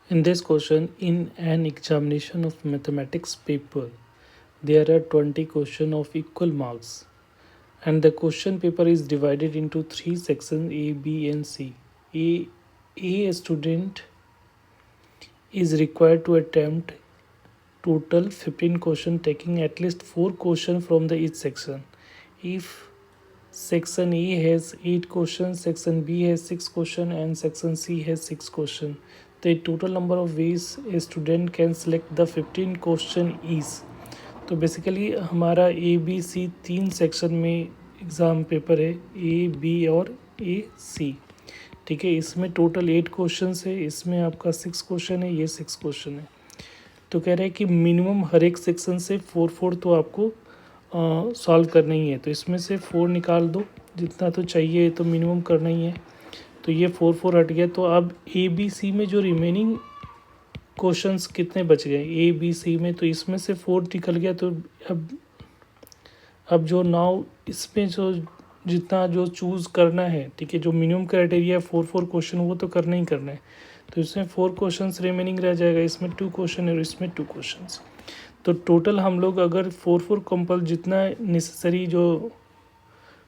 In this question, in an examination of mathematics paper, there are 20 questions of equal marks, and the question paper is divided into three sections A, B, and C. A student is required to attempt total 15 questions, taking at least 4 questions from the each section. If section A has 8 questions, section B has 6 questions, and section C has 6 questions. The total number of ways a student can select the 15 question is. तो basically हमारा A B C तीन section में exam paper है, A B और ए सी. ठीक है, इसमें total 8 question है, इसमें आपका 6 क्वेश्चन है, ये 6 क्वेश्चन है. तो कह रहे हैं कि मिनिमम हर एक सेक्शन से 4 तो आपको सॉल्व करना ही है. तो इसमें से 4 निकाल दो, जितना तो चाहिए तो मिनिमम करना ही है. तो ये 4 हट गया. तो अब ए बी सी में जो रिमेनिंग क्वेश्चंस कितने बच गए ए बी सी में, तो इसमें से 4 निकल गया. तो अब जो नाउ इसमें जो जितना जो चूज़ करना है, ठीक है, जो मिनिमम क्राइटेरिया 4 क्वेश्चन वो तो करना ही करना है. तो इसमें 4 क्वेश्चंस रिमेनिंग रह जाएगा, इसमें 2 क्वेश्चन और इसमें 2 क्वेश्चंस. तो टोटल हम लोग अगर 4 कंपल जितना नेसेसरी जो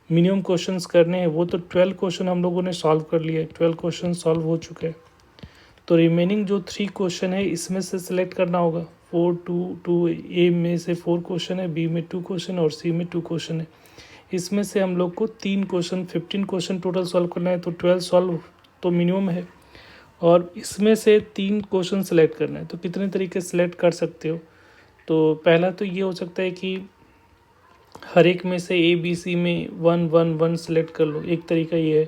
मिनिमम क्वेश्चंस करने हैं वो तो 12 क्वेश्चन हम लोगों ने सॉल्व कर लिया है, 12 क्वेश्चन सॉल्व हो चुके हैं. तो रिमेनिंग जो 3 क्वेश्चन है इसमें से सिलेक्ट करना होगा. 4 ए में से 4 क्वेश्चन है, बी में 2 क्वेश्चन और सी में 2 क्वेश्चन है. इसमें से हम लोग को 3 क्वेश्चन 15 क्वेश्चन टोटल सॉल्व करना है. तो 12 सॉल्व तो मिनिमम है, और इसमें से 3 क्वेश्चन सेलेक्ट करना है. तो कितने तरीके सेलेक्ट कर सकते हो. तो पहला तो ये हो सकता है कि हर एक में से ए बी सी में 1 सेलेक्ट कर लो. एक तरीका ये है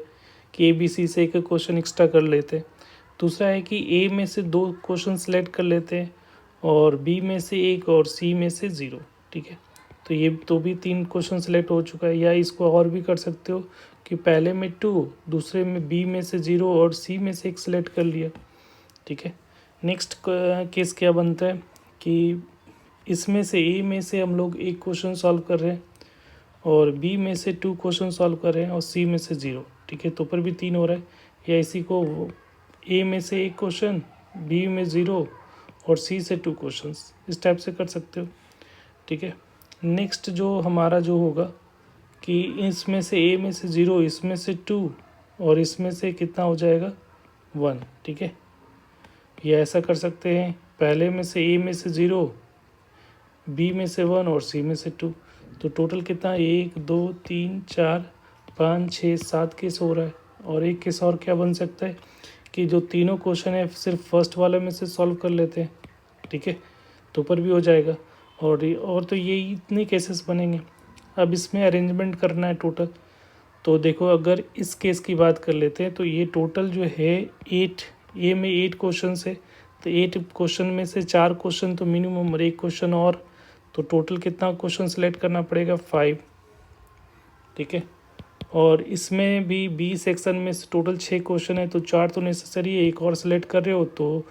कि ए बी सी से एक क्वेश्चन एक्स्ट्रा कर लेते हैं. दूसरा है कि ए में से 2 क्वेश्चन सेलेक्ट कर लेते हैं, और बी में से 1 और सी में से 0. ठीक है, तो ये तो भी 3 क्वेश्चन सेलेक्ट हो चुका है. या इसको और भी कर सकते हो कि पहले में 2, दूसरे में बी में से 0 और सी में से 1 सेलेक्ट कर लिया. ठीक है, नेक्स्ट केस क्या बनता है कि इसमें से ए में से हम लोग 1 क्वेश्चन सॉल्व कर रहे हैं, और बी में से 2 क्वेश्चन सॉल्व कर रहे हैं, और सी में से 0. ठीक है, तो ऊपर भी 3 हो रहा है. या इसी को ए में से 1 क्वेश्चन, बी में 0 और सी से 2 क्वेश्चंस, इस टाइप से कर सकते हो. ठीक है, नेक्स्ट जो हमारा जो होगा कि इसमें से ए में से 0, इसमें से 2 और इसमें से कितना हो जाएगा 1. ठीक है, ये ऐसा कर सकते हैं. पहले में से ए में से 0, बी में से 1 और सी में से 2. तो टोटल कितना 1 2 3 4 5 6 7 केस हो रहा है. और एक केस और क्या बन सकता है कि जो तीनों क्वेश्चन है सिर्फ फर्स्ट वाले में से सॉल्व कर लेते हैं. ठीक है, तो ऊपर भी हो जाएगा. और तो ये इतने केसेस बनेंगे. अब इसमें अरेंजमेंट करना है टोटल. तो देखो, अगर इस केस की बात कर लेते हैं तो ये टोटल जो है 8, ए में 8 क्वेश्चन है. तो 8 क्वेश्चन में से 4 क्वेश्चन तो मिनिमम और 1 क्वेश्चन और, तो टोटल कितना क्वेश्चन सेलेक्ट करना पड़ेगा 5. ठीक है, और इसमें भी बी सेक्शन में टोटल 6 क्वेश्चन है, तो 4 तो नेसेसरी है, एक और सेलेक्ट कर रहे हो तो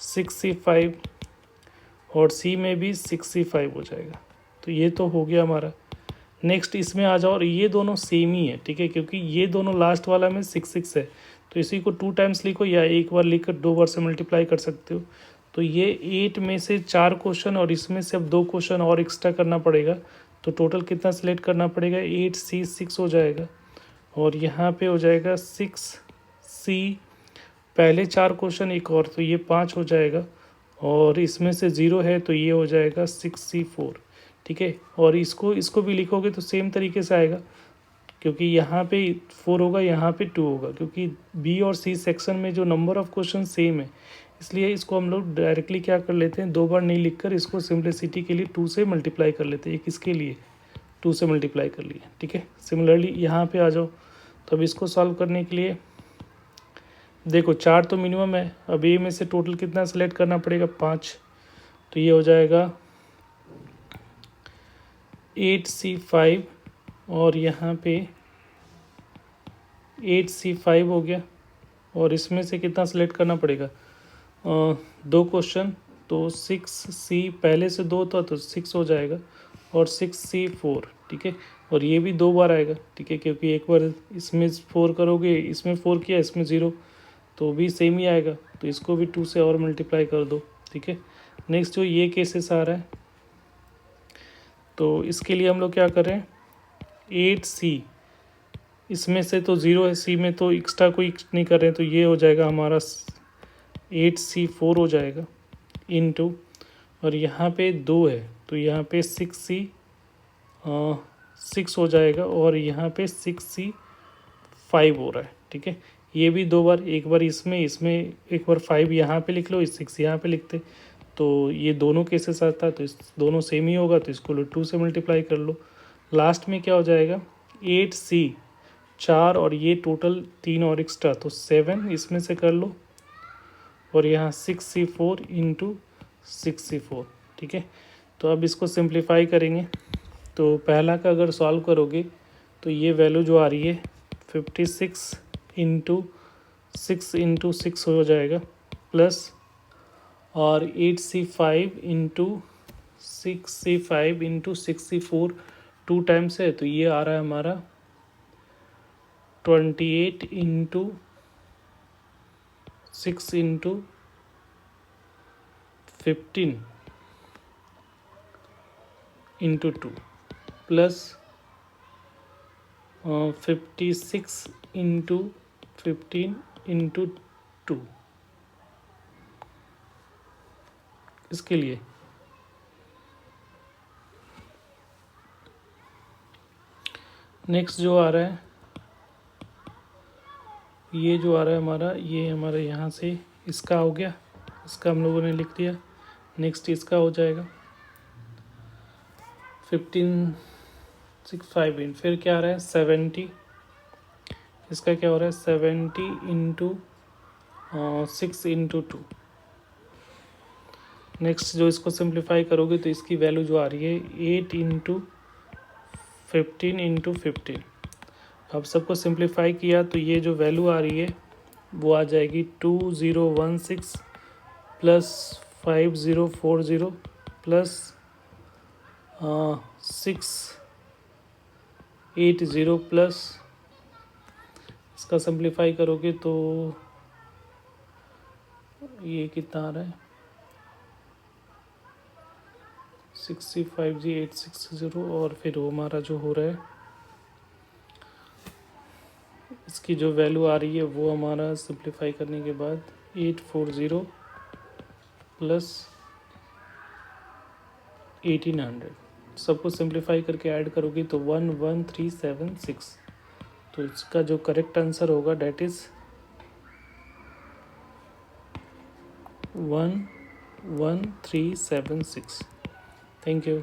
65, और सी में भी 65 हो जाएगा. तो ये तो हो गया हमारा. नेक्स्ट इसमें आ जाओ, और ये दोनों सेम ही है. ठीक है, क्योंकि ये दोनों लास्ट वाला में 6 है, तो इसी को 2 टाइम्स लिखो या एक बार लिखकर 2 बार से मल्टीप्लाई कर सकते हो. तो ये 8 में से 4 क्वेश्चन और इसमें से अब 2 क्वेश्चन और एक्स्ट्रा करना पड़ेगा. तो टोटल कितना सेलेक्ट करना पड़ेगा 8C6 हो जाएगा. और यहाँ पे हो जाएगा 6C, पहले 4 क्वेश्चन एक और, तो ये 5 हो जाएगा. और इसमें से 0 है तो ये हो जाएगा 6C4. ठीक है, और इसको भी लिखोगे तो सेम तरीके से आएगा, क्योंकि यहाँ पे 4 होगा, यहाँ पे 2 होगा, क्योंकि बी और सी सेक्शन में जो नंबर ऑफ क्वेश्चन सेम है, इसलिए इसको हम लोग डायरेक्टली क्या कर लेते हैं, 2 बार नहीं लिखकर इसको सिंप्लिसिटी के लिए 2 से मल्टीप्लाई कर लेते हैं. एक इसके लिए 2 से मल्टीप्लाई कर लिए. ठीक है, सिमिलरली यहाँ पे आ जाओ. तो अब इसको सॉल्व करने के लिए देखो 4 तो मिनिमम है. अब ए में से टोटल कितना सेलेक्ट करना पड़ेगा 5. तो ये हो जाएगा 8C5, और यहाँ पे 8C5 हो गया. और इसमें से कितना सेलेक्ट करना पड़ेगा 2 क्वेश्चन, तो 6C पहले से 2 था तो 6 हो जाएगा, और 6C4. ठीक है, और ये भी 2 बार आएगा. ठीक है, क्योंकि एक बार इसमें 4 करोगे, इसमें 4 किया, इसमें 0, तो भी सेम ही आएगा. तो इसको भी 2 से और मल्टीप्लाई कर दो, ठीक है। नेक्स्ट जो ये केसेस आ रहा है, तो इसके लिए हम लोग क्या कर रहे हैं, 8C, इसमें से तो 0 है, C में तो एक्स्ट्रा कोई नहीं कर रहे हैं, तो ये हो जाएगा हमारा 8C4 हो जाएगा इनटू, और यहाँ पे 2 है तो यहाँ पे 6 हो जाएगा, और यहाँ पे 6C5 हो रहा है, ठीक है। ये भी 2 बार, एक बार इसमें एक बार 5 यहाँ पे लिख लो, 6 यहाँ पे लिखते, तो ये दोनों केसेस आता है, तो इस दोनों सेम ही होगा, तो इसको 2 से मल्टीप्लाई कर लो। लास्ट में क्या हो जाएगा, 8C 4, और ये टोटल 3 और एक्स्ट्रा, तो 7 इसमें से कर लो, और यहाँ 6C4 इंटू 6C4, ठीक है। तो अब इसको सिंप्लीफाई करेंगे, तो पहला का अगर सॉल्व करोगे तो ये वैल्यू जो आ रही है 56 इंटू 6 हो जाएगा, प्लस और 8C5 इंटू 6C4 2 टाइम्स है, तो ये आ रहा है हमारा 28 into 6 into 15 into 2, plus 56 into 15 into 2, इसके लिए नेक्स्ट जो आ रहा है, ये जो आ रहा है हमारा, ये हमारे यहाँ से इसका हो गया, इसका हम लोगों ने लिख दिया। नेक्स्ट इसका हो जाएगा 15 6 5 इन, फिर क्या आ रहा है 70, इसका क्या हो रहा है 70 इंटू 6 इंटू 2। नेक्स्ट जो इसको सिंप्लीफाई करोगे तो इसकी वैल्यू जो आ रही है 8 इंटू 15 इंटू 15। अब सबको सिंप्लीफाई किया तो ये जो वैल्यू आ रही है वो आ जाएगी 2016 प्लस 5040 प्लस 680 प्लस, इसका सिंप्लीफाई करोगे तो ये कितना आ रहा है 65G860, और फिर वो हमारा जो हो रहा है इसकी जो वैल्यू आ रही है वो हमारा सिंप्लीफाई करने के बाद 840 प्लस 1800, सबको सिंप्लीफाई करके ऐड करोगे तो 11376, तो इसका जो करेक्ट आंसर होगा डेट इज़ 11376। Thank you.